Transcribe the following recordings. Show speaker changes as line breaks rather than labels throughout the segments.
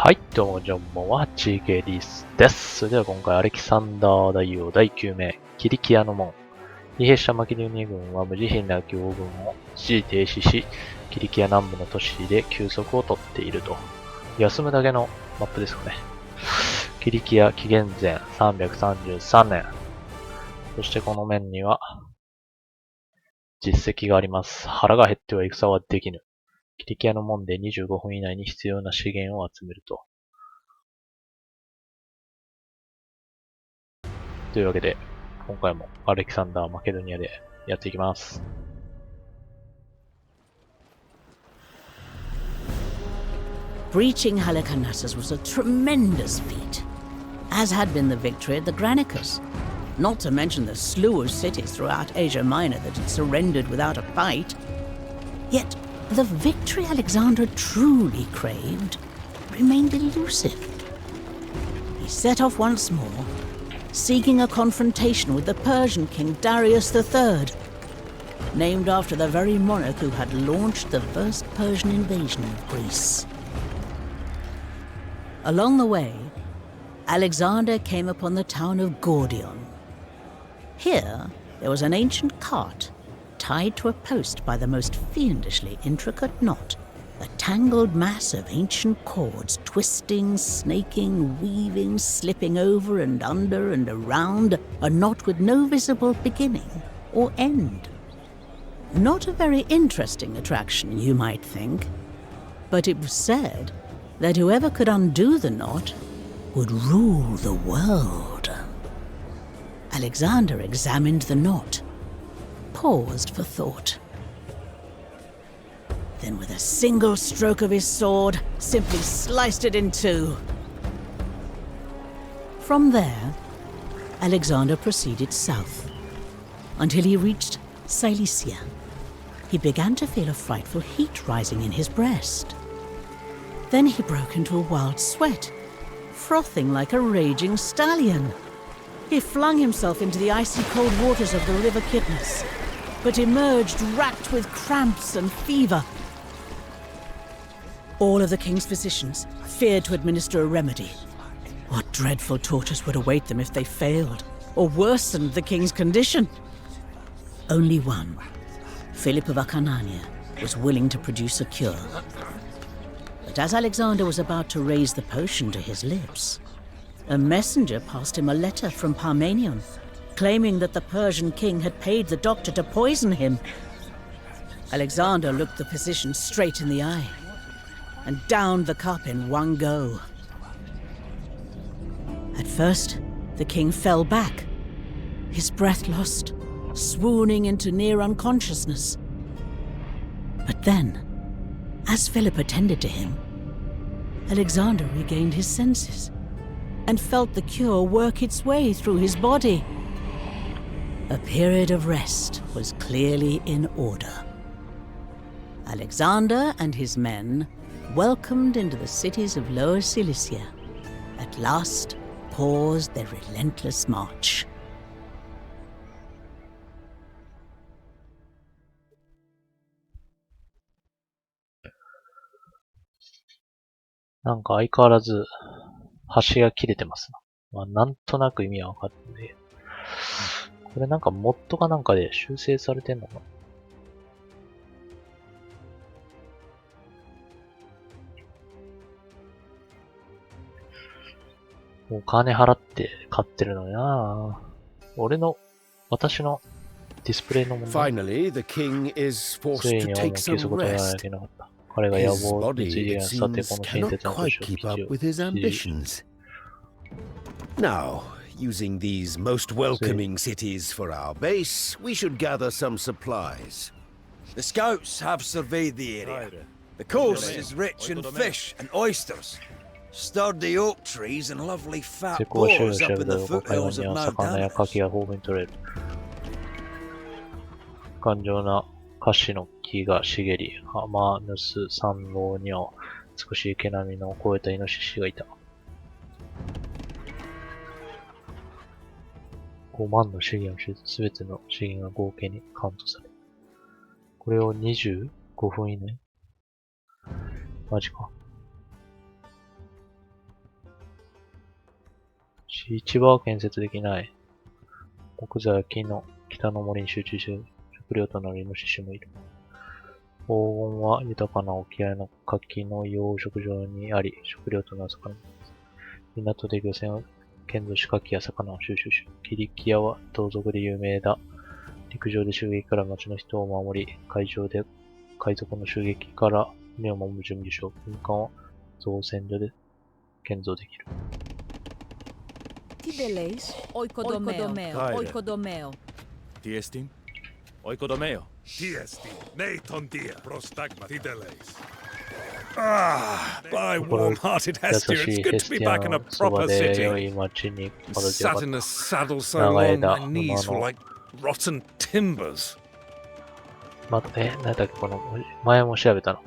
はい、どうも、はちげりです。それでは今回、アレキサンダー大王第9名、キリキアの門。疲弊したマキドニア軍は無慈悲な行軍を一時停止し、キリキア南部の都市で休息をとっていると。休むだけのマップですかね。キリキア紀元前333年。そしてこの面には、実績があります。腹が減っては戦はできぬ。キリキアの門で25分以内に必要な資源を集めると。というわけで、今回もアレキサンダーマケドニアでやっていきます。
Breaching Halicarnassus was a tremendous feat, as had been the victory at the Granicus, not to mention the slew of cities throughout Asia Minor that had surrendered without a fight. Yet, the victory Alexander truly craved remained elusive. He set off once more, seeking a confrontation with the Persian king Darius III, named after the very monarch who had launched the first Persian invasion of Greece. Along the way, Alexander came upon the town of Gordion. Here, there was an ancient cart tied to a post by the most fiendishly intricate knot, a tangled mass of ancient cords twisting, snaking, weaving, slipping over and under and around a knot with no visible beginning or end. Not a very interesting attraction, you might think, but it was said that whoever could undo the knot would rule the world. Alexander examined the knot, paused for thought. Then with a single stroke of his sword, simply sliced it in two. From there, Alexander proceeded south, until he reached Cilicia. He began to feel a frightful heat rising in his breast. Then he broke into a wild sweat, frothing like a raging stallion. He flung himself into the icy cold waters of the river Kidnus, but emerged racked with cramps and fever. All of the king's physicians feared to administer a remedy. What dreadful tortures would await them if they failed, or worsened the king's condition? Only one, Philip of Acarnania, was willing to produce a cure. But as Alexander was about to raise the potion to his lips, a messenger passed him a letter from Parmenion, claiming that the Persian king had paid the doctor to poison him. Alexander looked the physician straight in the eye and downed the cup in one go. At first, the king fell back, his breath lost, swooning into near unconsciousness. But then, as Philip attended to him, Alexander regained his senses and felt the cure work its way through his body. A period of rest was clearly in order. Alexander and his men, welcomed into the cities of Lower Cilicia, at last paused their relentless march.
なんか相変わらず端が切れてますな。なんとなく意味は分かって、これなんかモッドかなんかで修正されてんのかな。もう金払って買ってるのになぁ。私のディスプレイの問題。
Finally, the king is
つ
forced
い
to
にはもう
take
消
some
すことがで
rest.
きなかった。彼が野
His
望につい
body,
て
it
さてこ
seems,
の新
cannot
鉄の
quite
年を
keep up with his ambitions. Now, using these most welcoming cities for our base, we should gather some supplies.
The scouts have surveyed the area. The coast is rich in fish and oysters. Sturdy oak trees and lovely
施
fat
工は所有
boars
者
up
で
in the
海岸
foothills
に
of
は
Mount
魚や牡蠣
Anas.
が豊富に取れる。頑丈なカシの木が茂り、浜ヌス山道には美しい毛並みの肥えたイノシシがいた。5万の資源を手術、すべての資源が合計にカウントされる。これを25分以内マジか。市場は建設できない。木材は北の森に集中し、食料となるイノシシもいる。黄金は豊かな沖合の牡蠣の養殖場にあり、食料となる魚もいます。港で漁船を建造し、牡蠣や魚を収集し、キリキアは盗賊で有名だ。陸上で襲撃から町の人を守り、海上で海賊の襲撃から船を守る準備所、軍艦は造船所で建造できる。
Tideles, oikodomeo.
Tiestin, oikodomeo.
Tiesti, neiton dia, prostagma tideles.
Ah, my warm-hearted Hestia, it's good to be back in a proper city. Sat in the saddle so long, my knees were like rotten timbers.
何だっけこの、前も調べたの。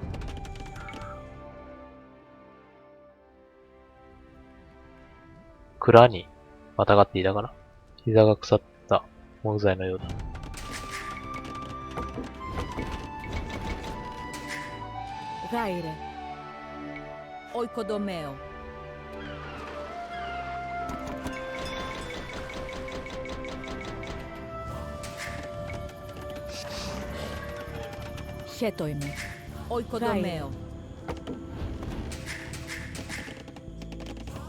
蔵にまたがっていたから、膝が腐った木材のようだ。
Gaire. Oikodomeo. Chetoime. Oikodomeo.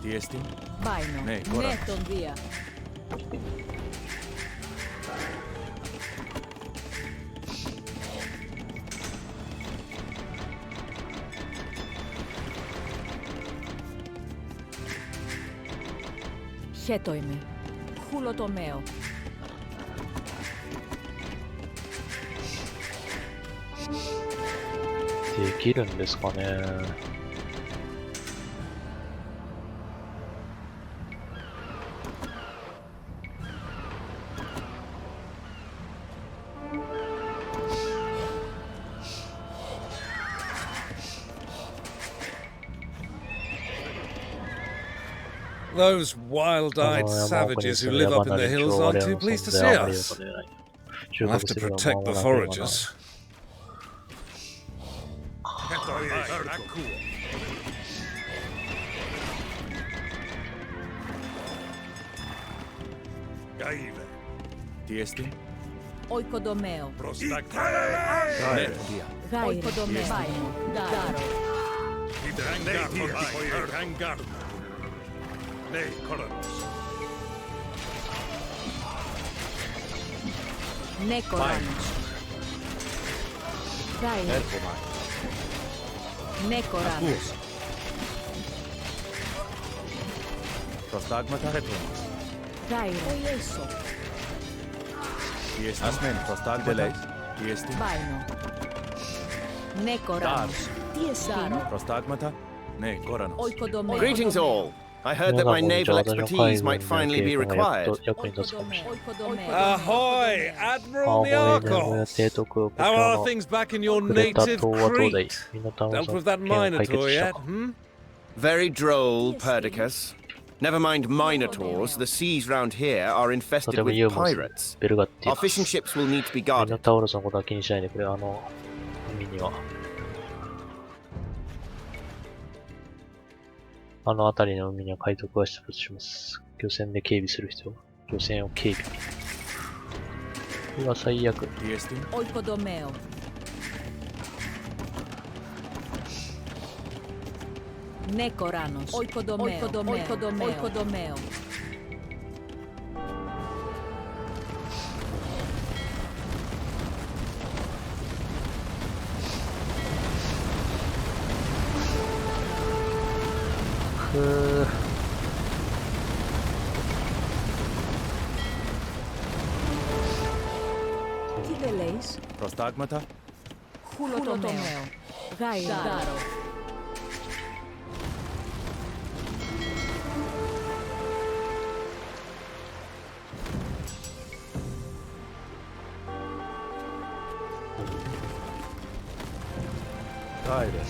Tiestin,
Vaino.
Nei, ora.
Neton via. Chetoime. Hulotomeo.
できるんですかね。
those wild-eyed savages who live up in the hills aren't too pleased to see us. We'll have to protect the foragers. Tiesti?
Oikodomeo.
Gaire.
Oikodomeo. Daro. Nekoranus. Gaire. Nekoranus.
Prostagmata.
Gaire. Oieso.
Tiesti. Asmen. Prostagmata. Tiesti.
Vaino. Nekoranus. Tiestaro.
Prostagmata. Ne, Koranus.
Oikodomeo.
Greetings all. I heard that my naval expertise might finally be required.
Ahoy, Admiral Niarchos! How are things back in your native Crete? Dealt with that Minotaur yet,
Very droll, Perdiccas. Never mind Minotaurs, the seas round here are infested with pirates. Our fishing ships will need to be guarded.
あの辺りの海には海賊が出没します。漁船で警備する人は漁船を警備。うわ、最悪。
Oikodomeo. Nekoranos. Oikodomeo. Oikodomeo. ティベレイス
Prostagmata.
Hulotomeo. Gaire. Daro.
Gaire.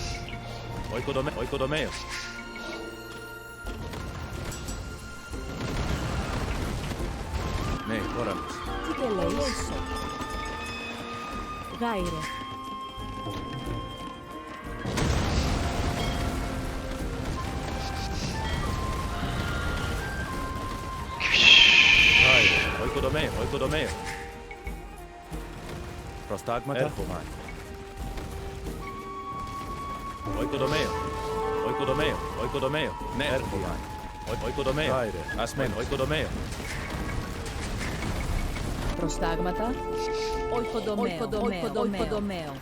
Oikodomeo. Ne, Koranus.
Tideleiso. Gaire.
oikodomeo, oikodomeo. Prostagmata. Erfomai. Oikodomeo, oikodomeo, oikodomeo. Erfomai. Oikodomeo. Asmen, oikodomeo.
Prostagmata. Oikodomeo. Oikodomeo.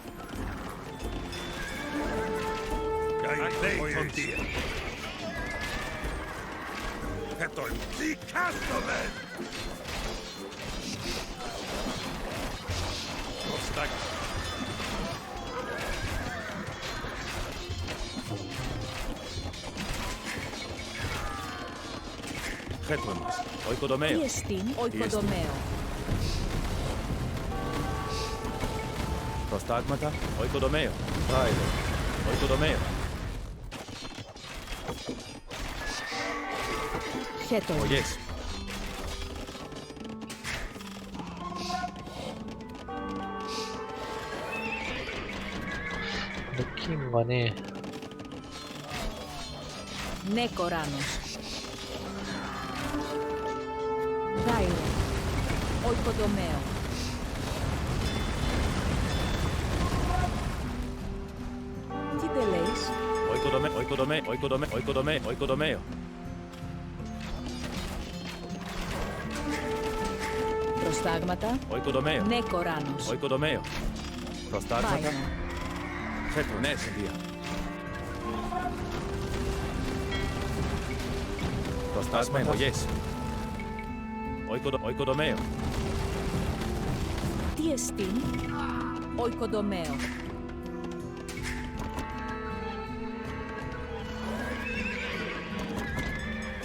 Tontia. Hetoin. Sikastomen! Prostag.
Getremas. Oikodomeo.
Tiestin. Oikodomeo.
Prostagmata. Oikodomeo. Raide. Oikodomeo.
Χέτο.
Oh yes.
The king がね、
Ναι, Κοράνος. Γάιρο. Οικοδομαίο. Τι τελέεις?
Oikodomeo.
Προστάγματα.
Oikodomeo.
Ναι, Κοράνος.
Oikodomeo. Prostagmata.
Φάινα.
Getro, ναι, Σιλία. Prostagmata. Oh yes. Oikodomeo.
Τι εστίν? Οικοδομαίο.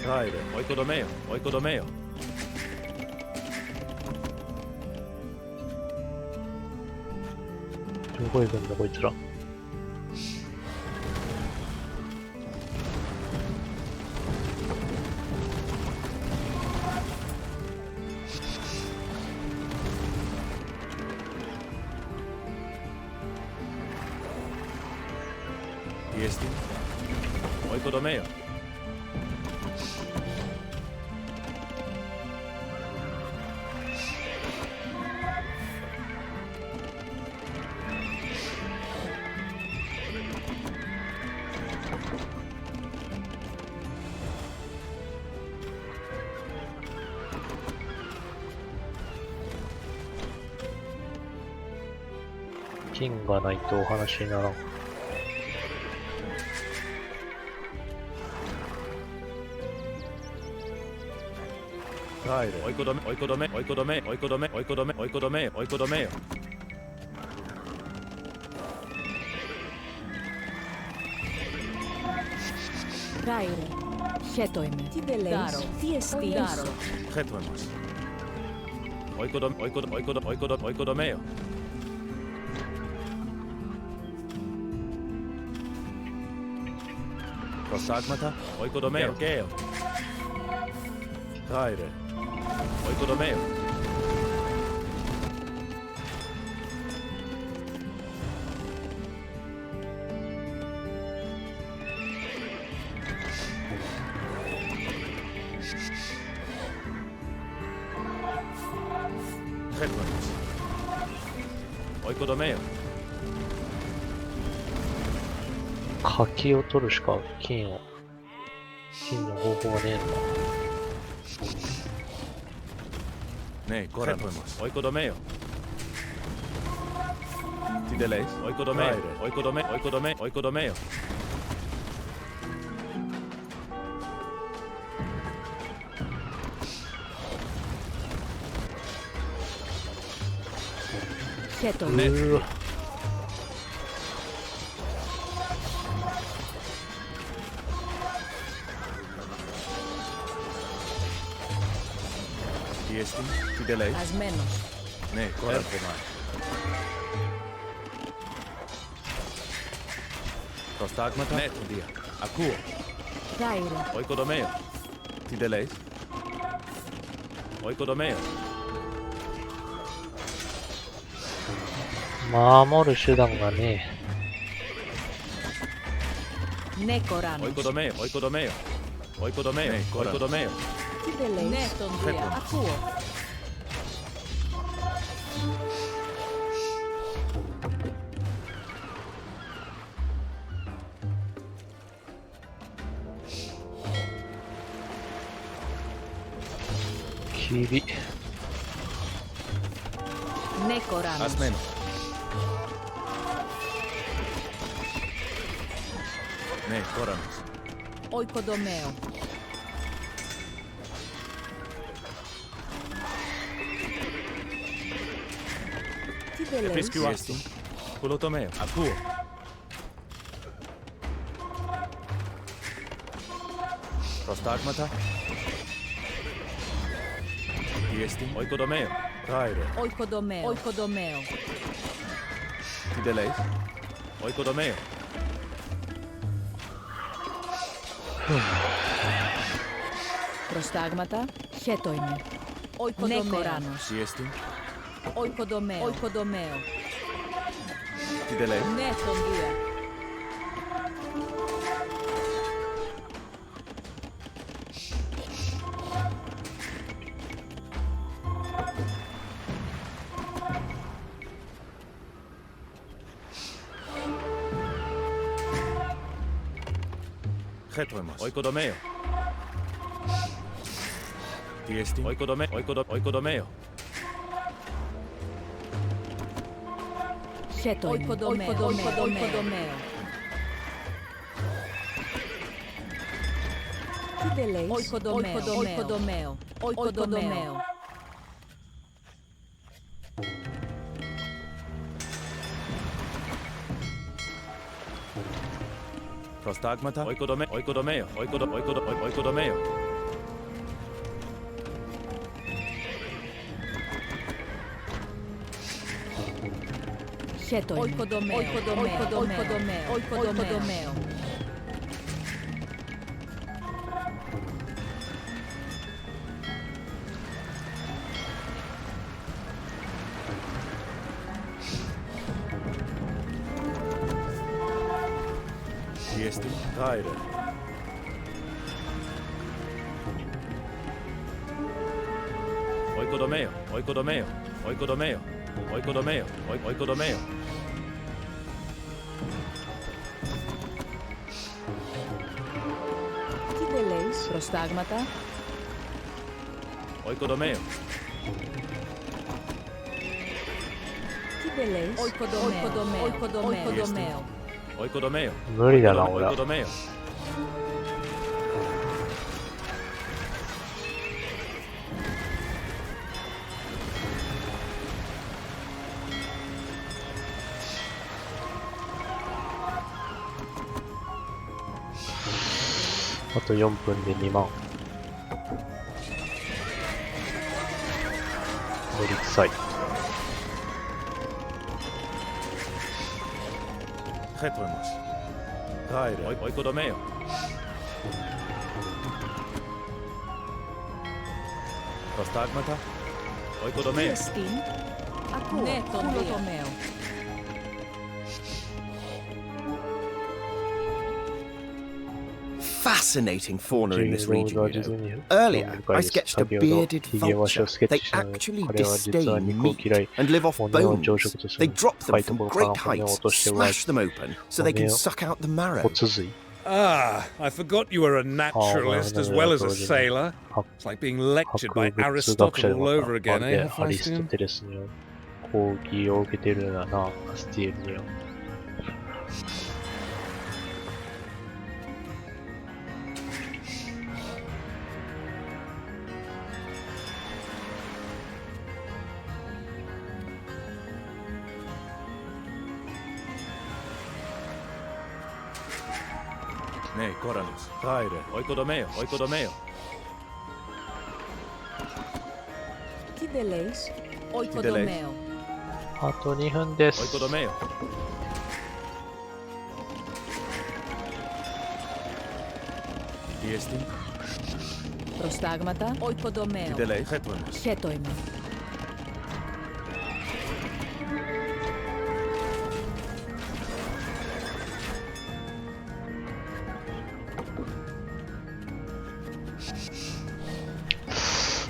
Raide. Oikodomeo.
どこ行くんだこいつら。
Tiesti. Oikodomeo.
金がないとお話にならん。
Raide. Oikodomeo.
Γάιρο. Χέτο είμαι. Τι τελέεις? Τι εστίν?
Getro emas. Oikodomeo. Prostagmata. Oikodomeo. Geo. Raide. Oikodomeo. Getremas. Oikodomeo.
柿を取るしか金の方法がねえのか。
Ναι, Getremas. Oikodomeo. Τι τελέεις? Oikodomeo.
Χέτο
Ναι.
είμαι.
Τι τελέεις?
Χασμένος.
Ναι, Erfomai. Prostagmata. Ναι, Τοντία. Ακούω.
Γάιρο.
Oikodomeo. Τι τελέεις? Oikodomeo.
守る手段がねえ。
Ναι, Κοράνος.
Oikodomeo.
Τι τελέεις? Ναι, τον Δία. Ακούω.
霧。
Nekoranos.
Haz menos. Ναι, κόραμος.
Oikodomeo. Τι δεν λες?
Επισκευάστην. Κουλοτομέο. Ακούω. Προστάγματα. Πιέστην. Οικοδομέο. Κάιρε.
Oikodomeo. Oikodomeo.
Τι δεν λες? Οικοδομέο.
Προστάγματα. Χέτο είναι. Nekoranos.
Πιέστην.
Oikodomeo. Oikodomeo.
Τι δεν λες?
Ναι, τον Δία.
Χέτο εμάς. Οικοδομέο. Πιέστην. Οικοδομέο.
Χέτο είναι. Oikodomeo. Τι δεν λες? Oikodomeo. Oikodomeo.
Προστάγματα. Οικοδομέο. Οικοδομέο.
Χέτο είναι. Oikodomeo.
Πιέστην. Κάιρε. Οικοδομέο. Οικοδομέο. Οικοδομέο. Οικοδομέο. Οικοδομέο.
Τι δεν λες? Προστάγματα.
Οικοδομέο.
Τι δεν λες? Oikodomeo.
Οικοδομέο.
無理だな、俺。
Οικοδομέο.
あと4分で2万。乗り臭い。
Χέτο εμάς. Κάιρε. Οικοδομέο. Προστάγματα. Οικοδομέο.
Πιέστην. Ακούω. Ναι, τον Δία.
Fascinating fauna in this region, you know. Earlier, I sketched a bearded vulture. They actually disdain meat and live off bones. They drop them from great heights, smash them open, so they can suck out the marrow.
骨髄。
Ah, I forgot you were a naturalist as well as a sailor. It's like being lectured by
博物学者
Aristotle
で
all
も
over
あ
again,
で
eh,
アリスト
Hephaestion?
テレスに講義を受けてるような、スティールには。
Ναι, κόρανος. Κάιρε. Οικοδομέο. Οικοδομέο.
Τι δεν λες?
δεν λες?
Oikodomeo.
あと2分です。
Οικοδομέο. Πιέστην.
Προστάγματα.
Τι
Oikodomeo.
δεν λέει? Χέτο εμάς.
Χέτο είναι.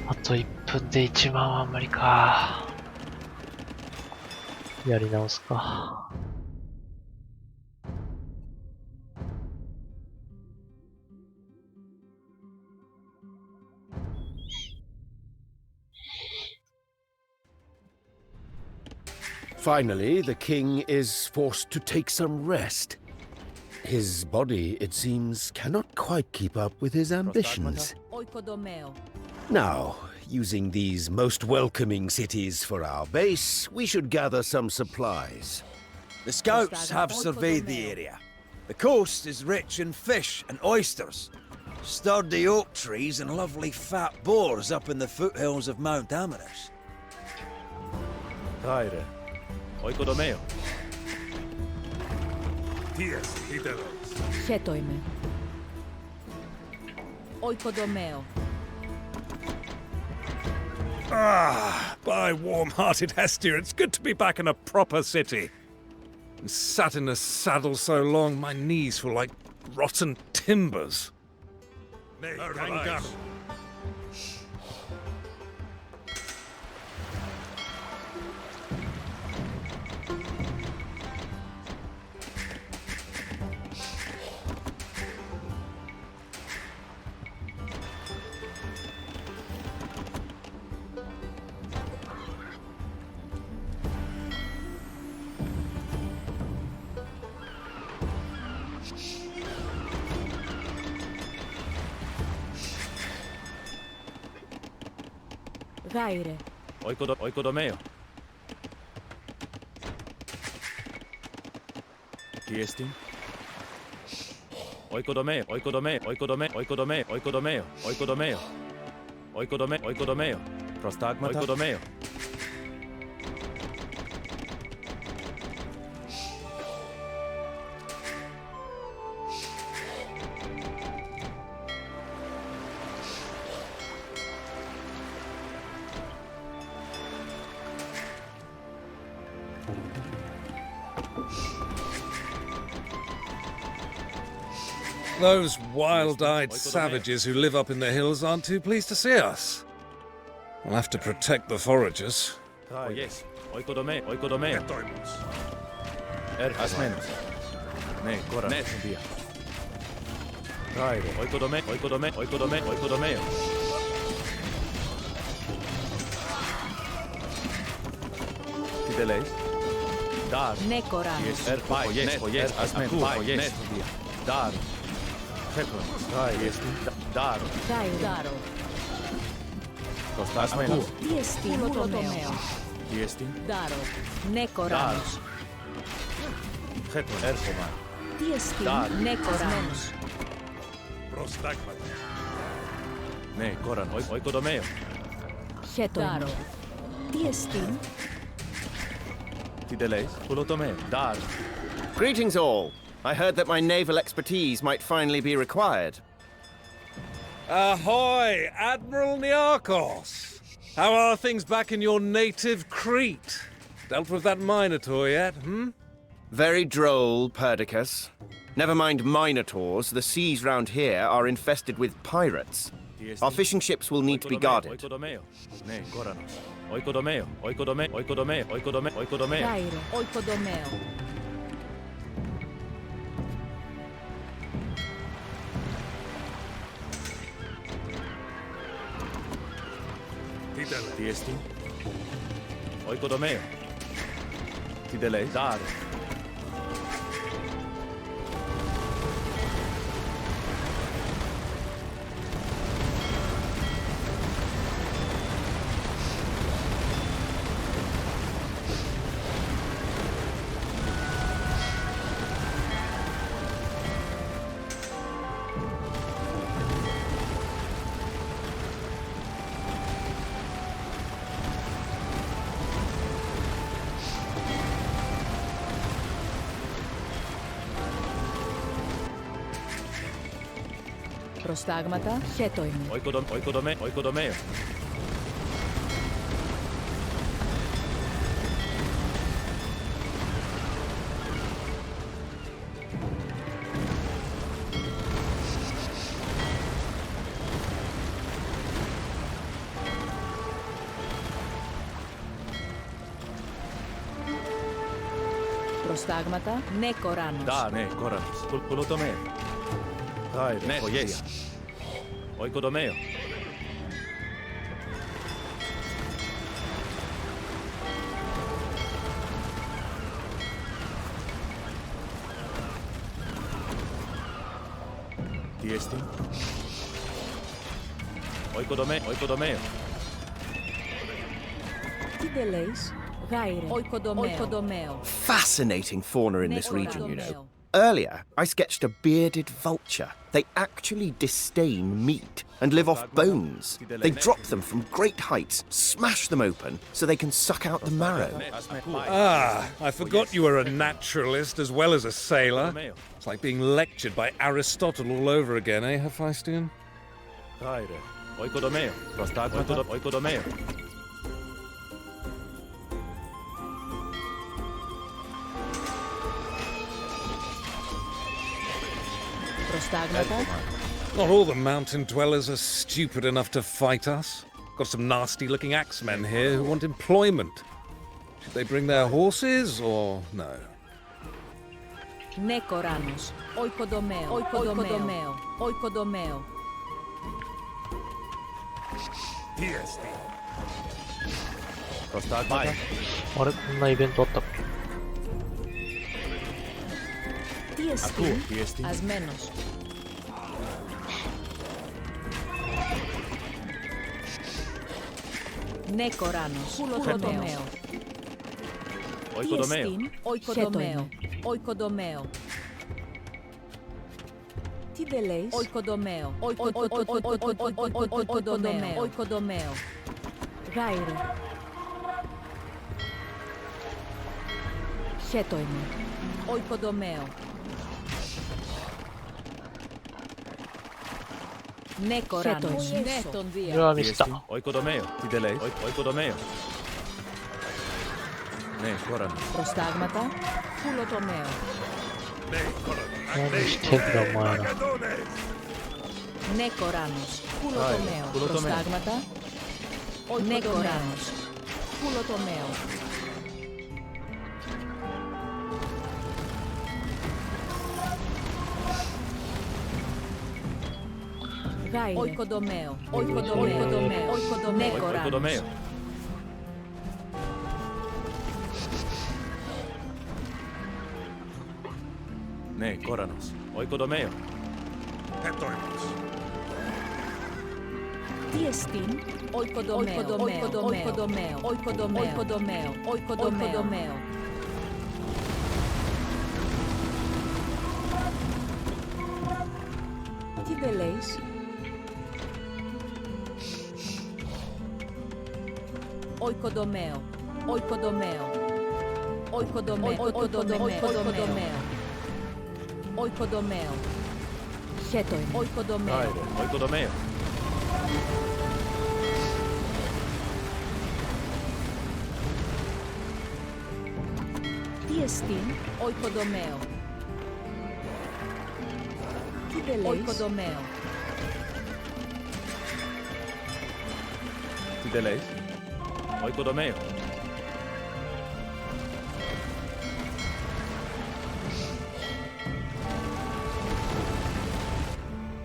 あと1分で1万は無理か。やり直すか。
Finally, the king is forced to take some rest. His body, it seems, cannot quite keep up with his ambitions. Now, using these most welcoming cities for our base, we should gather some supplies.
The scouts have surveyed the area. The coast is rich in fish and oysters. Sturdy oak trees and lovely fat boars up in the foothills of Mount Amaris.
帰れ。追いこどめよ。
Tias, Italos.
Χέτοιμαι. Oikodomeo.
Ah, by warm-hearted Hestia, it's good to be back in a proper city. And sat in a saddle so long, my knees feel like rotten timbers.
Nee,
Ganga.
Γάιρε.
追いこどめよ。ティエスティン。追いこどめよ。追いこどめよ。追いこどめ。追いこどめよ。追いこどめよ。追いこどめよ。追いこどめ。追いこどめよ。プロスタグマタ。追いこどめよ。
Those wild-eyed savages who live up in the hills aren't too pleased to see us. We'll have to protect the foragers.
Oh, yes. 追いこどめ。追いこどめよ。
Etoimos.
As menos. Ναι, κόρα. Ναι, συνδύα. Κάιρε. Όχι κοντομέ, όχι κοντομέ, όχι κοντομέ, όχι κοντομέ. Τι δεν λέει. Δάρ.
Ναι, κορά.
Yes, πάει, yes, as menos, πάει, yes. Δάρ. Φέκον. Κάιρε. Δάρ.
Δάρο.
As menos.
Τι εστί, μοτομέο.
Τι εστί.
Δάρο. Ναι, κορά.
Φέκον, έρχομαι.
Τι εστί, ναι, κορά.
Προστάγματα.
Ναι, κόραν, όχι κοντομέο.
Χέτοιμο. Τι εστί.
Τι δεν λέει. Πουλοτομέο. Δάρ.
Greetings all. I heard that my naval expertise might finally be required.
Ahoy, Admiral Niarchos! How are things back in your native Crete? Dealt with that Minotaur yet,
Very droll, Perdiccas. Never mind minotaurs, the seas round here are infested with pirates. Our fishing ships will need to be guarded.
Ναι, κόραν. Όχι κοντομέο, όχι κοντομέ, όχι κοντομέ, όχι κοντομέ, όχι κοντομέο.
Κάιρο. Οικοδομέο.
Τι εστί. Όχι κοντομέο. Τι δεν λέει. Δάρ.
Προστάγματα, χέτοιμο.
Όχι κοντομέ, όχι κοντομέο.
Προστάγματα, ναι, κοράνος.
Δά, ναι, κόρανος. Πουλοτομέο. Κάιρε, ναι, yes. Όχι κοντομέο. Tiesti. Oikodome, oikodome.
Tideleis. Gaire. Oikodomeo.
Fascinating fauna in this region, you know. Earlier, I sketched a bearded vulture. They actually disdain meat and live off bones. They drop them from great heights, smash them open, so they can suck out the marrow.
Ah, I forgot you were a naturalist as well as a sailor. It's like being lectured by Aristotle all over again, eh, Hephaestion?
Gaire. Oikodomeo. Prostagmata. Oikodomeo.
Not all the mountain dwellers are stupid enough to fight us. Got some nasty-looking axemen here who want employment. Should they bring their horses or no?
Nekoranos. Oikodomeo. Oikodomeo. Oikodomeo.
Tiesti.
Prostagmata.
あれ、こんなイベントあったっけ？
Tiesti. Asmenos. Nekoranos. Oikodomeo.
Oikodomeo.
Oikodomeo. Oikodomeo. Tideleis. Oikodomeo. Oikodomeo. Oikodomeo. Gaire. Chetoime. Oikodomeo. Nekoranos.
うわ、ミスった。
Oikodomeo. Tideleis. Oikodomeo. Ne, koran.
Prostagmata. Kulotomeo.
何してんだ、お前ら。
Nekoranos. Kulotomeo. Prostagmata. Nekoranos. Kulotomeo. Gaire. Oikodomeo. Oikodomeo. Nekoranos.
Ne, koranos. Oikodomeo.
Hetoimus.
Tiestin. Oikodomeo. Oikodomeo. Oikodomeo. Oikodomeo. Tideleis. Oikodomeo. Oikodomeo. Oikodomeo. Oikodomeo. Oikodomeo. Chetoime. Oikodomeo.
Gaire. Oikodomeo.
Tiestin. Oikodomeo. Tideleis. Oikodomeo.
Tideleis. Oikodomeo.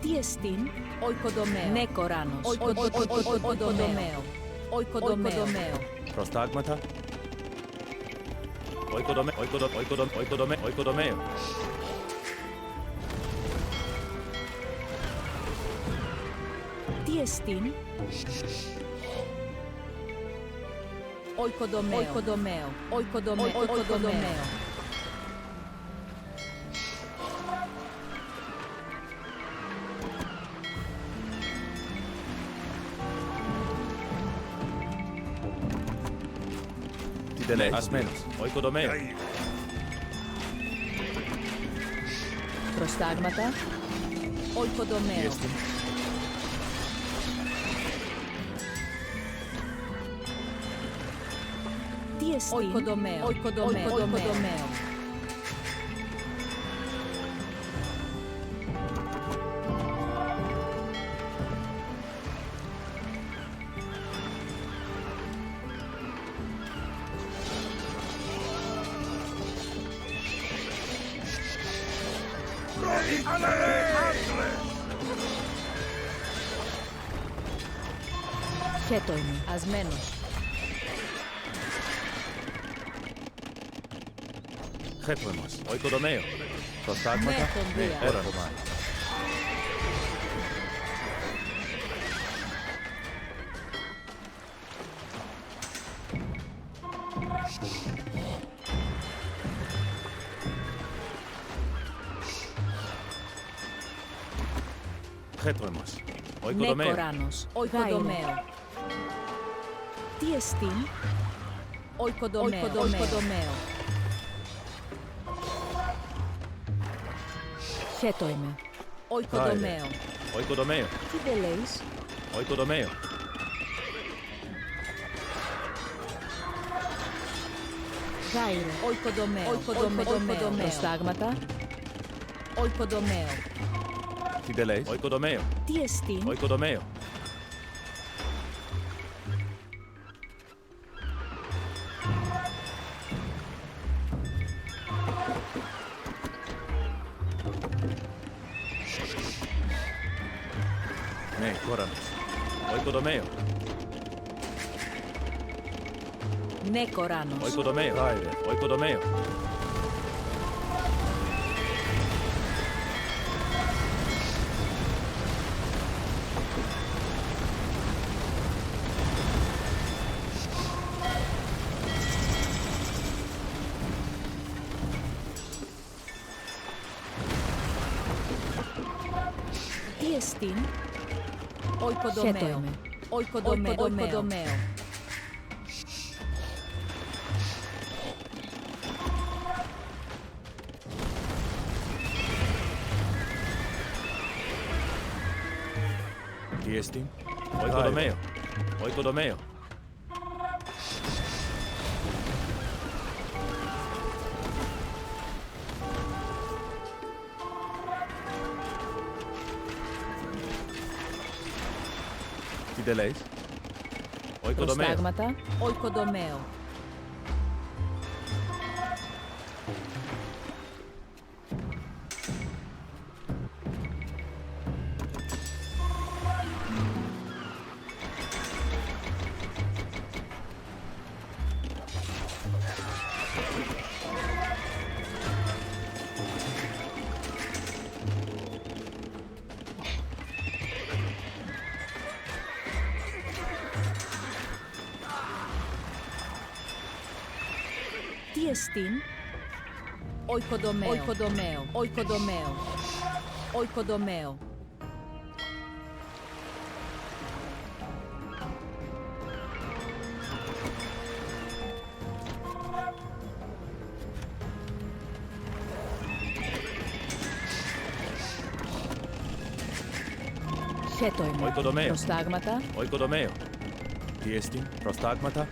Tiestin. Oikodomeo. Nekoranos. Oikodomeo. Oikodomeo.
Prostagmata. Oikodomeo.
Tiestin. Oikodomeo. Oikodomeo.
Tideleis. Asmenos. Oikodomeo.
Prostagmata. Oikodomeo. Tiestin. Oikodomeo. Oikodomeo. Chetoime. Asmenos.
Hetoimus. Oikodomeo. Prostagmata. Ne, koran. Χέτοιμος. Οικοδομέο.
Νεκοράνος. Οικοδομέο. Τι εστίν. Οικοδομέο. Χέτοιμε. Οικοδομέο.
Οικοδομέο.
Τι δε λέεις.
Οικοδομέο.
Γάιρε. Οικοδομέο. Προστάγματα. Οικοδομέο.
Τι δε λέεις. Οικοδομέο.
Τι εστίν.
Οικοδομέο. Ναι, κόρανος. Οικοδομέο.
Νεκοράνος.
Οικοδομέο. Οικοδομέο.
Τι εστίν. Οικοδομέο. Οικοδομέο.
Τι εστίν. Οικοδομέο. Οικοδομέο. Τι δε λέεις. Οικοδομέο.
Προστάγματα. Οικοδομέο. Τι εστίν. Οικοδομέο. Οικοδομέο. Οικοδομέο. Οικοδομέο. Χέτοιμο.
Οικοδομέο.
Προστάγματα.
Οικοδομέο. Τι εστίν. Προστάγματα.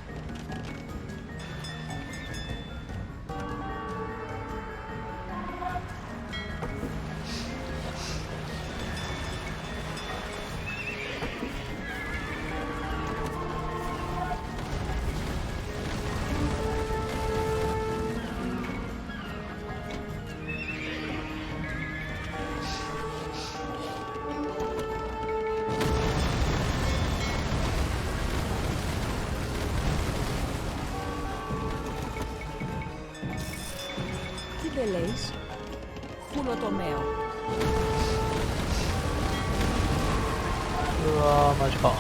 Τι δε λέεις. Χουλοτομέο.
うわー、マジか。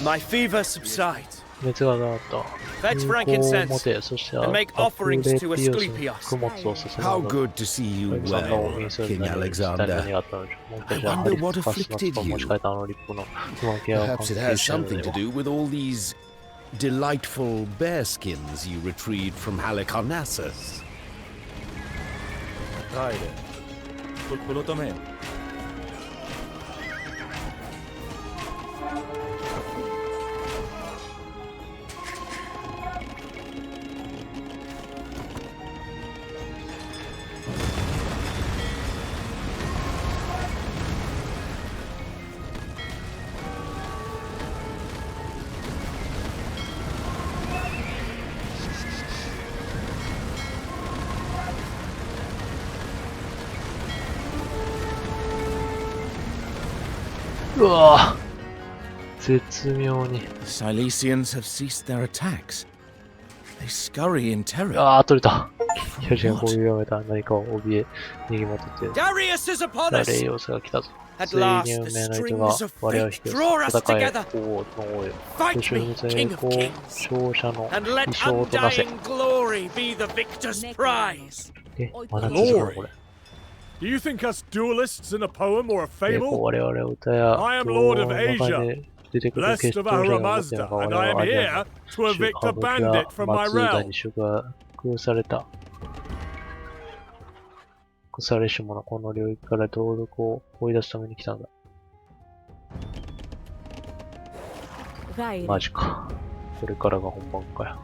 My fever subsides.
熱が上がった。
Fetch
有効を
frankincense
持て、そして
and make
アクレ
offerings
ピ
to
オスに
Asclepius.
供物を捧げ
How
る。
good to see you
アレキサンダーを
well,
見せる
King
何が
Alexander.
あったのでしょう。もう一回
I
じゃあ、ハ
wonder
リ
what
スカスナッ
afflicted
トを持ち
you.
替えたあのリップの不満系は関
Perhaps it
係
has
しているの
something
で
to
は。
do with all these delightful bearskins you retrieved from Halicarnassus.
ガイレ。フロトメオ。
うわぁ、絶妙に。
The Silesians have ceased their attacks. They scurry in terror.
ああ、取れた。巨人が攻撃をやめた。何かを怯え、逃げまとっている。
Darius is upon
大
us!
霊様が来たぞ。
At
ついに
last,
運
the
命の糸
strings
が
of
我々を
fate
引き寄せ、
draw us
戦え、
together.
王の王よ。
Fight
復讐
me,
に
King
成
of
功、
Kings,
勝者の
and let
衣装となせ。
undying glory be the victor's prize.
まだ続くのこれ。
Do you think us duelists in a poem or a
で、こう
fable?
我々は歌や
I am
童
Lord
話
of
の中で出てくる
Blessed
決
of
闘者が持
Ahura
っているのか
Mazda,
我
and
々
I
は
am
アジア
here
の
to
主
evict
歌
a
舞伎や
bandit from my
松浦
realm.
に宿泊された。腐れし者、この領域から盗賊を追い出すために来たんだ。マジか。これからが本番かよ。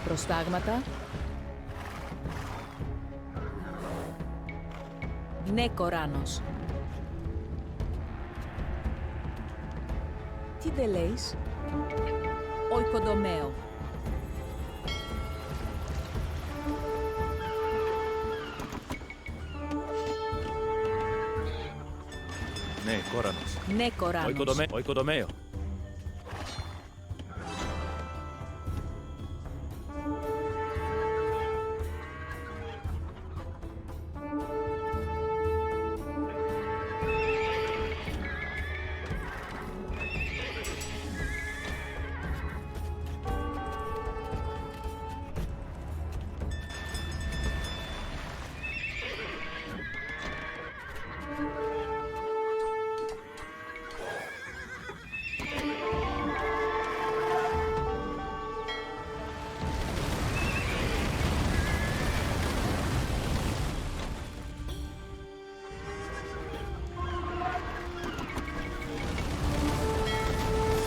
Προστάγματα. Ναι, Κοράνος. Τι δεν λέεις? Οικοδομαίο.
Ναι, Κόρανος.
Ναι, Κοράνος.
Οικοδομαίο.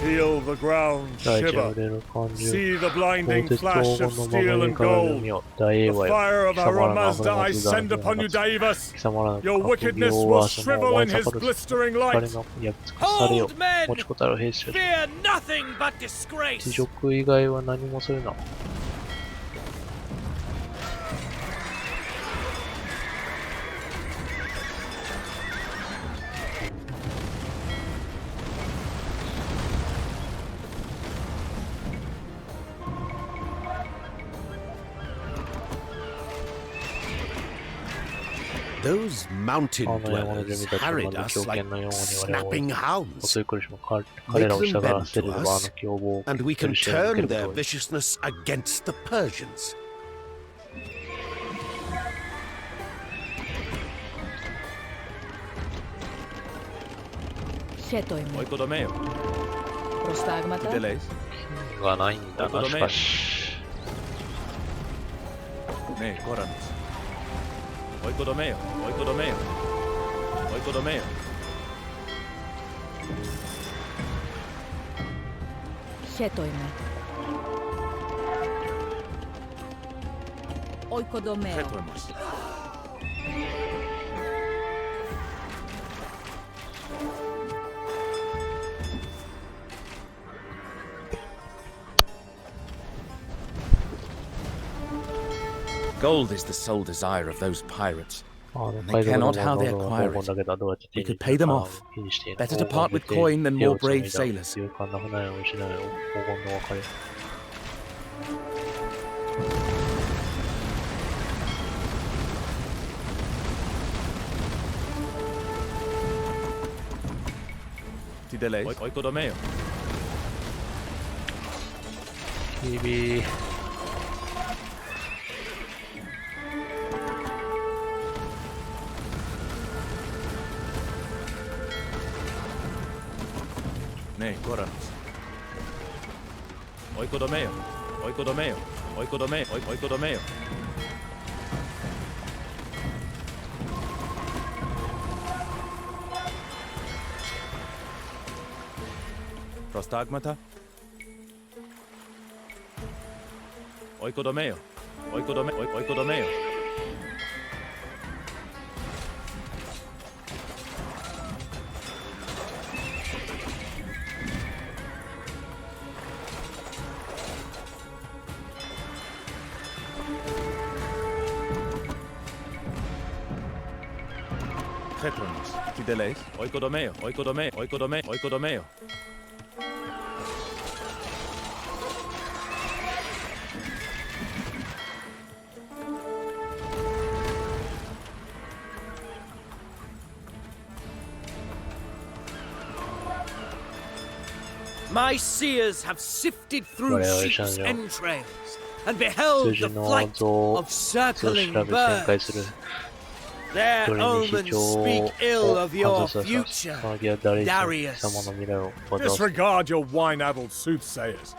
Feel the ground
大地
shiver.
の霊の感じ
See the
鋼
blinding
鉄黄
flash
金
of
の
steel
守
and
りからの
gold.
身を大栄
The
和よ
fire of
貴様ら
Ahura
の油
Mazda
の
I
松だ
send upon you,
貴
Davis.
様らの
Your
格
wickedness
業
will
はその
shrivel
燃え
in
盛
his
る
blistering
光
light.
の焼き尽くされよ
Hold, men!
持ちこたる兵士たち
Fear nothing but
地
disgrace.
獄以外は何もするな
Those mountain
あの山の住
dwellers
民たちは
harried
ま
us
ず狂
like
犬のように我々を
snapping
襲
hounds,
い苦しむ彼らを従わせればあの凶暴を
and we
許
can
して受け
turn
るこ
their
とを
viciousness against the Persians.
Χέτοιμο.
Οικοδομαίο. Τι
Προστάγματα.
δεν λέεις?
がないんだなしかし
Ναι, Κόρανος. Οικοδομαίο. Οικοδομαίο. Οικοδομαίο.
Χέτοιμο. Οικοδομαίο.
Φέτο εμάς. Gold is the sole desire of those pirates.
あの
They
海賊の
cannot how they
もの
acquire
の
it.
だけどどうやって手
We
に
could pay them
か
off.
気にしている
Better to part with coin than more brave sailors.
勇敢な船を失い黄金の別れ
Τι δεν λέεις? Οικοδομαίο.
日々
Ναι, Κόρανος. Οικοδομαίο. Οικοδομαίο. Οικοδομαίο. Οικοδομαίο. Προστάγματα. Οικοδομαίο. Οικοδομαίο. Petronos, Fideles, Oikodomeo, Oikodome, Oikodome, Oikodomeo.
My seers have sifted through sheep's entrails and beheld the flight of circling birds. Their omens speak ill of your future, Darius.
Disregard your wine-addled soothsayers.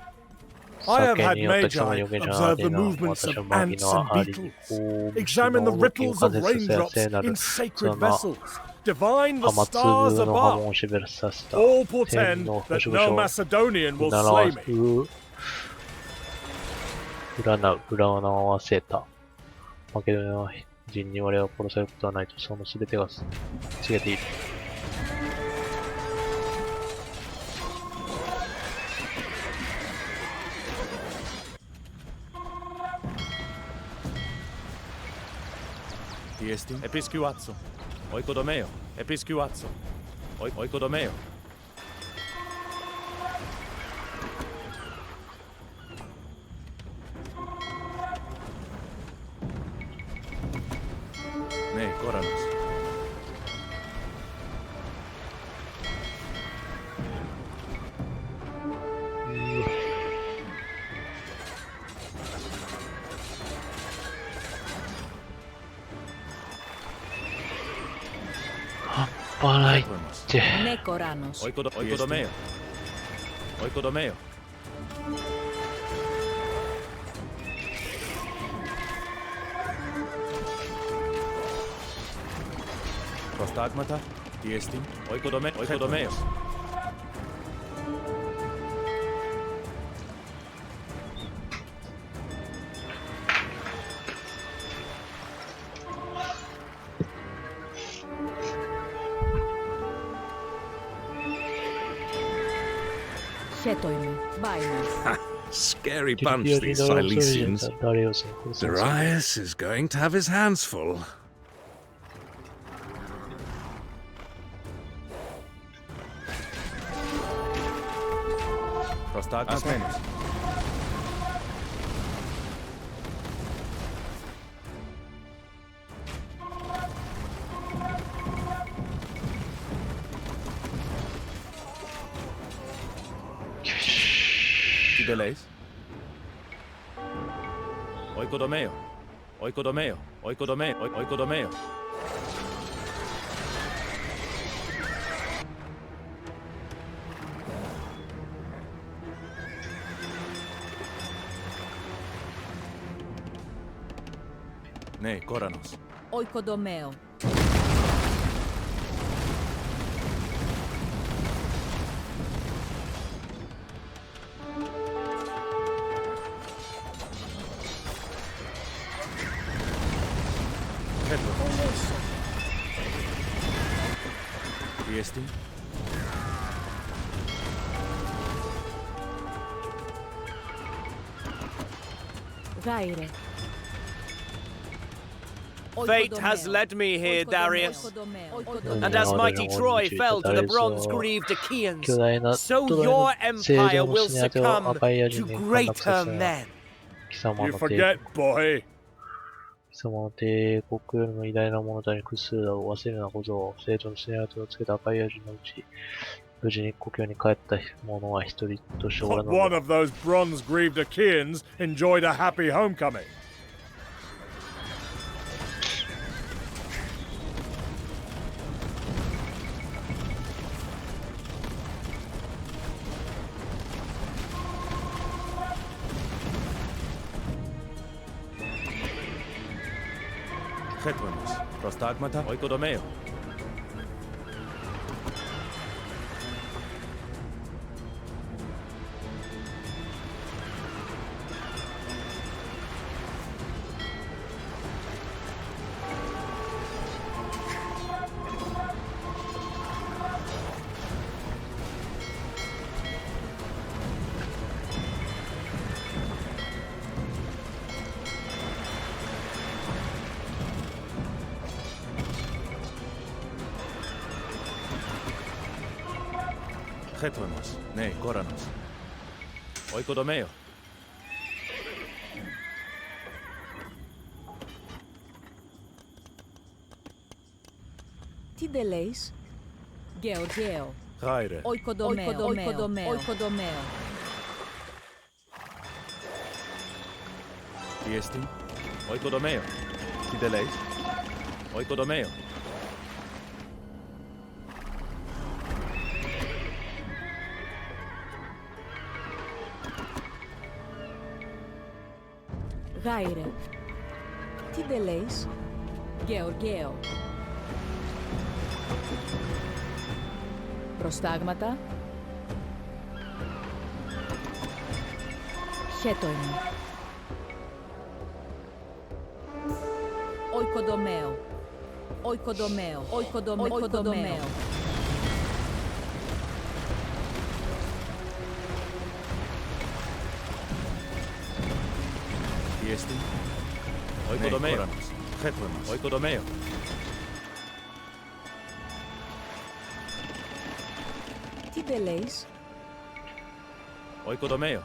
I have had Magi observe the movements of ants and beetles, examine the ripples of raindrops in sacred vessels, divine the stars above. All portend that no Macedonian will slay me.
占わせた。マケドニア人に我は殺されることはないと、その全てが告げている。
Episcuazzo, Oikodomeo, Episcuazzo, Oikodomeo. Ne, Koranos.
Ne, Koranos.
Oikodomeo, Oikodomeo. Prostagmata, Diestim, Oikodomeo.
Scary bunch, these Silesians. Darius is going to have his hands full.
Prostagmata. Fideles. Oikodomeo, Oikodomeo, Oikodomeo, Oikodomeo. Ne, Koranos.
Oikodomeo.
Diestim.
Gaire.
Fate has led me here, Darius. And as mighty Troy fell to the bronze-greaved Achaeans, so your empire will succumb to greater men.
You forget, boy.
貴様の帝国よりも偉大な者たちに屈するだろう。忘れるな小僧。生徒のスネアトをつけた赤い矢印のうち、無事に故郷に帰った者は一人としておら
Not
ぬの
one
だ。
of those bronze-greaved Achaeans enjoyed a happy homecoming.
Petronos, Prostagmata, Oikodomeo. Χέτονος. Ναι, κόρανος. Οικοδομέο.
Τι δεν λέεις? Γεωργαίο.
Γάιρε.
Οικοδομαίο.
Τι εστί? Οικοδομέο. Τι δεν λέεις? Οικοδομέο.
Γάιρε. Τι δεν λέεις? Γεωργαίο. Προστάγματα. Χέτοιμο. Οικοδομαίο. Οικοδομαίο.
Τι εστί? Οικοδομέο. Χέτονος. Οικοδομέο.
Τι δεν λέεις?
Οικοδομέο.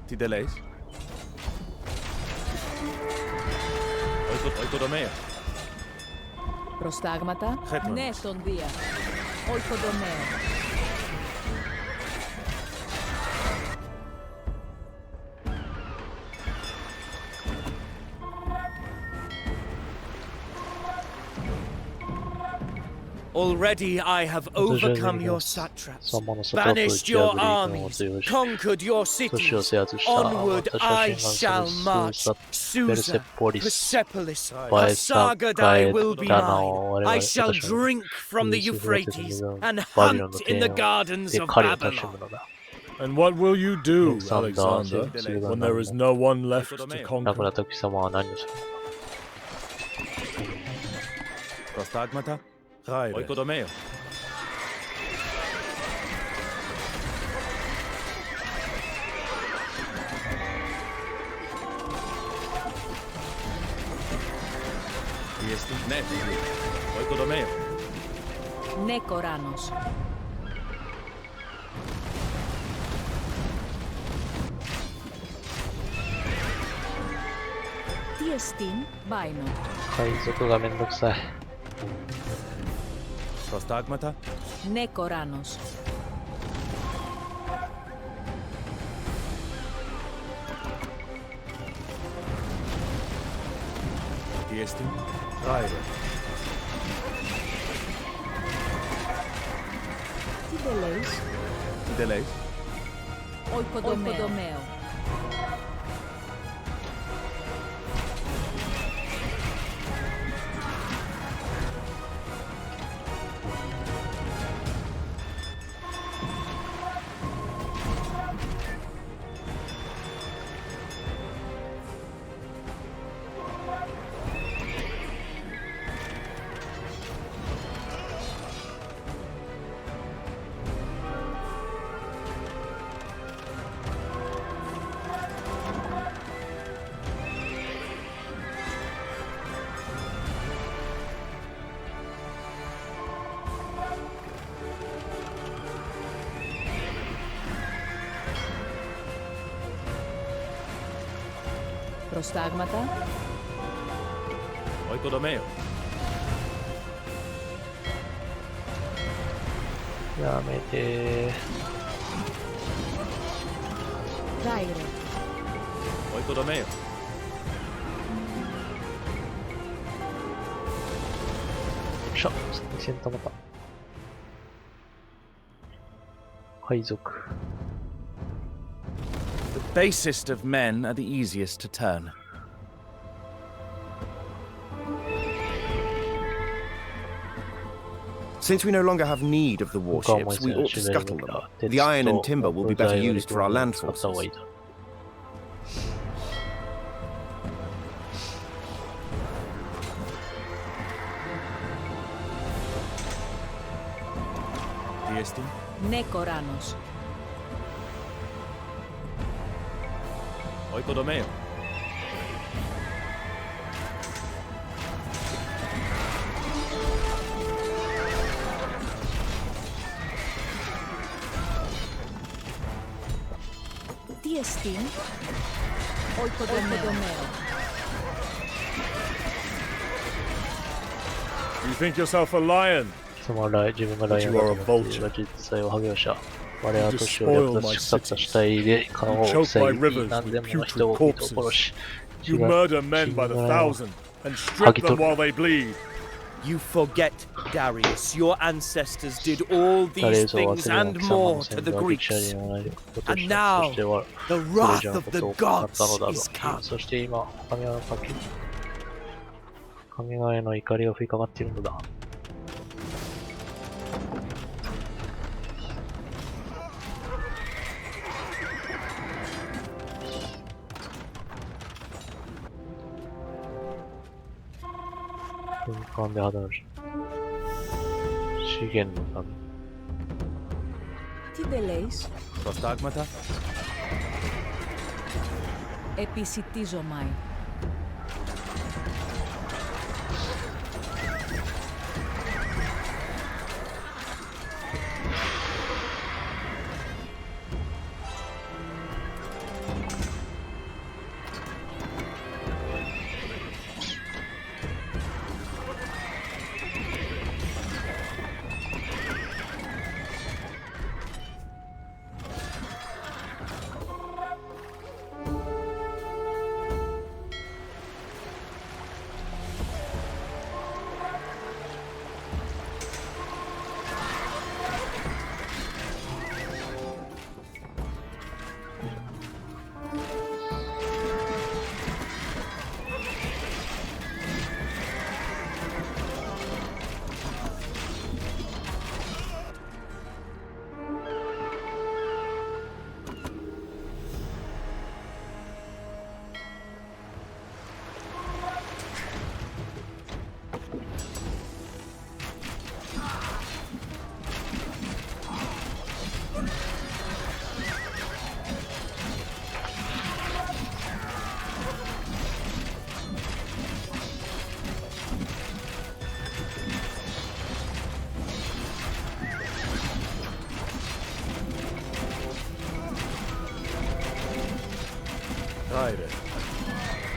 Τι δεν λέεις? Οικοδομέο.
Προστάγματα.
Χέτονος.
Ναι, στον Δία. Οικοδομαίο.
Already I have overcome your satraps, banished your armies, conquered your cities. Onward I shall march. Susa, Persepolis, Pasargadae will be mine. I shall drink from the Euphrates and hunt in the gardens of Babylon.
And what will you do, Alexander, when there is no one left to conquer?
Προστάγματα. Γάιρε. Οικοδομέο. Τι εστί? Ναι, οικοδομέο.
Ναι, Κοράνος. Τι εστίν, Μπάινο.
海賊がめんどくさい。
Προστάγματα.
Ναι, Κοράνος.
Τι εστί? Γάιρε.
Τι δεν λέεις?
Τι δεν λέεις?
Οικοδομαίο. Προστάγματα.
Οικοδομέο.
やめて。
Γάιρε.
Οικοδομέο.
しゃ、先頭また。海賊。
The basest of men are the easiest to turn.
Since we no longer have need of the warships, we ought to scuttle them. The iron and timber will be better used for our land forces.
Nekoranos.
Oikodomeo.
Tiestin. Oikodomeo.
You think yourself a lion?
貴様は自分がライオンだと思っているが実際はハゲオ者。我は都市を略奪し腐った死体で川を塞いで何千もの人を殺し、
You murder men by the thousand and strip them while they bleed.
You forget, Darius, your ancestors did all these things and more to the Greeks. And now, the wrath of the gods is come.
そして今、神々の怒りが降りかかっているのだ。瞬間で肌の資源のため。
Τι δεν λέεις?
Προστάγματα.
Επισιτίζομαι.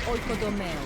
Oikodomeo.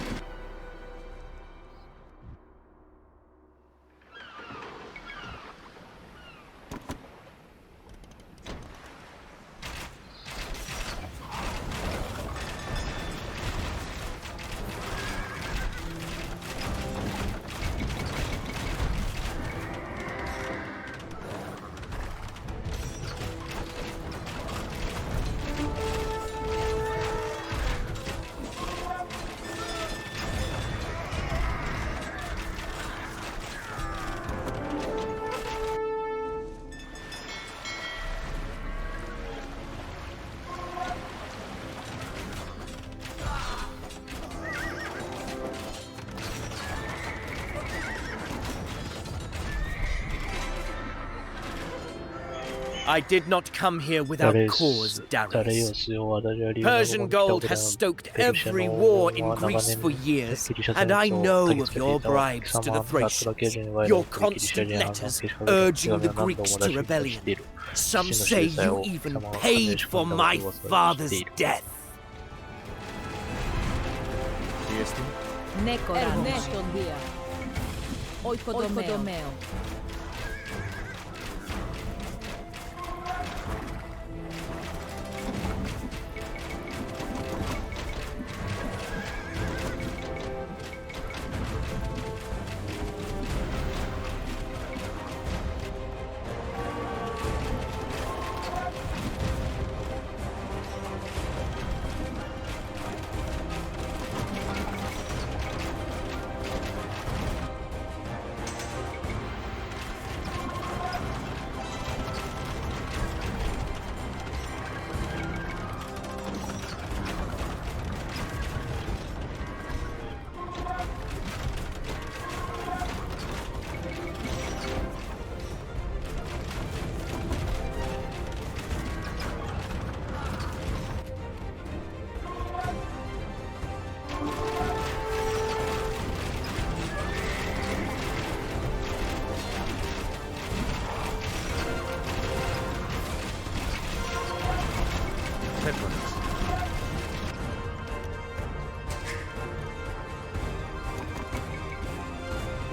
I did not come here without cause, Darius. Persian gold has stoked every war in Greece for years, and I know of your bribes to the Thracians, your constant letters urging the Greeks to rebellion. Some say you even paid for my father's death.
Oikodomeo.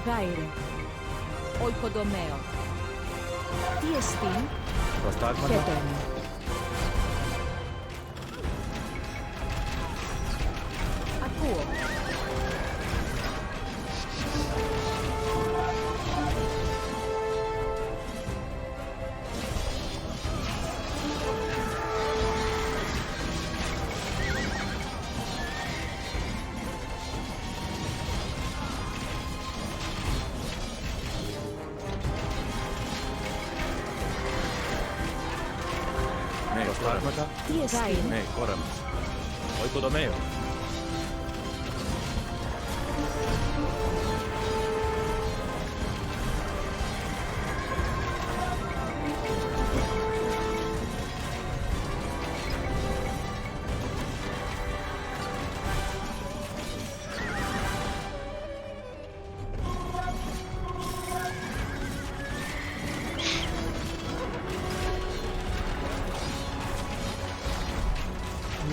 Praire. Oikodomeo. Tiestin. Chetoime. Akuo. Tiestin.
Me koremas. Oikodomeo.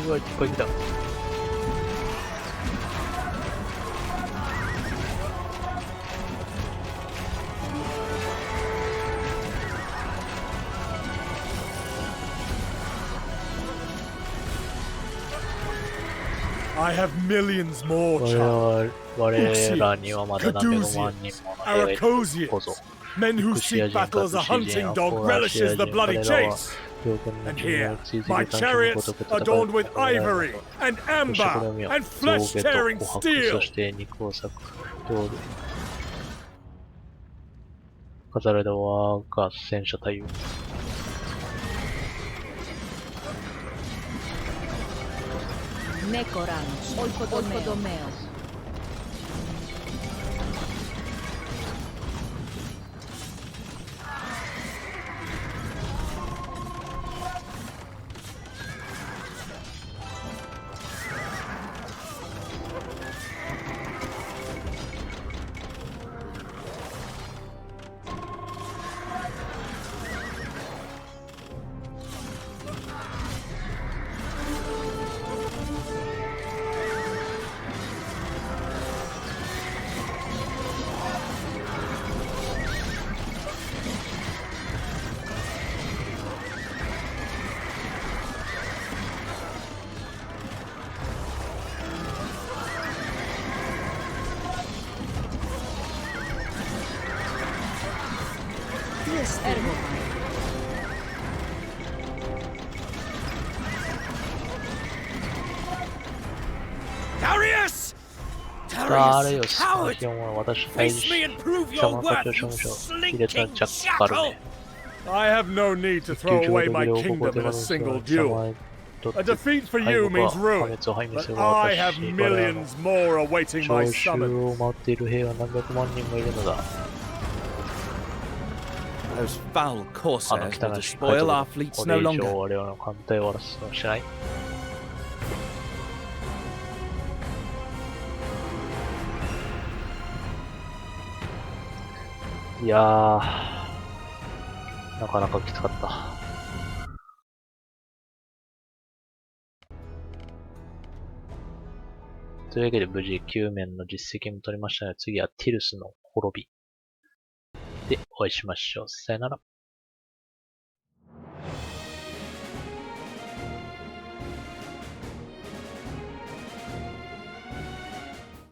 うわ、いっぱい来た。
I have millions more,
我らにはまだ何百万人もの兵がいるこそ。
Men who seek battle as a hunting dog relishes the bloody chase. And here, my chariots adorned with ivory and amber and flesh-tearing steel.
飾られた我が戦車隊を。
Nekorans. Oikodomeo.
Darius!
あれよ、スパーキョンは私の大事者の価値を証明書、卑劣なジャッカルめ。
I have no need to throw away my kingdom in a single duel. A defeat for you means ruin, but I have millions more awaiting my
召集
summons.
を待っている兵は何百万人もいるのだ。
Those foul
あの
corsairs
汚
will
らしい
despoil
海
our
賊
fleets
こ
no
れ以上
longer.
我々の艦隊を終わらせはしない。いやー、なかなかきつかった。というわけで無事9面の実績も取りましたので、次はティルスの滅びでお会いしましょう。さよなら。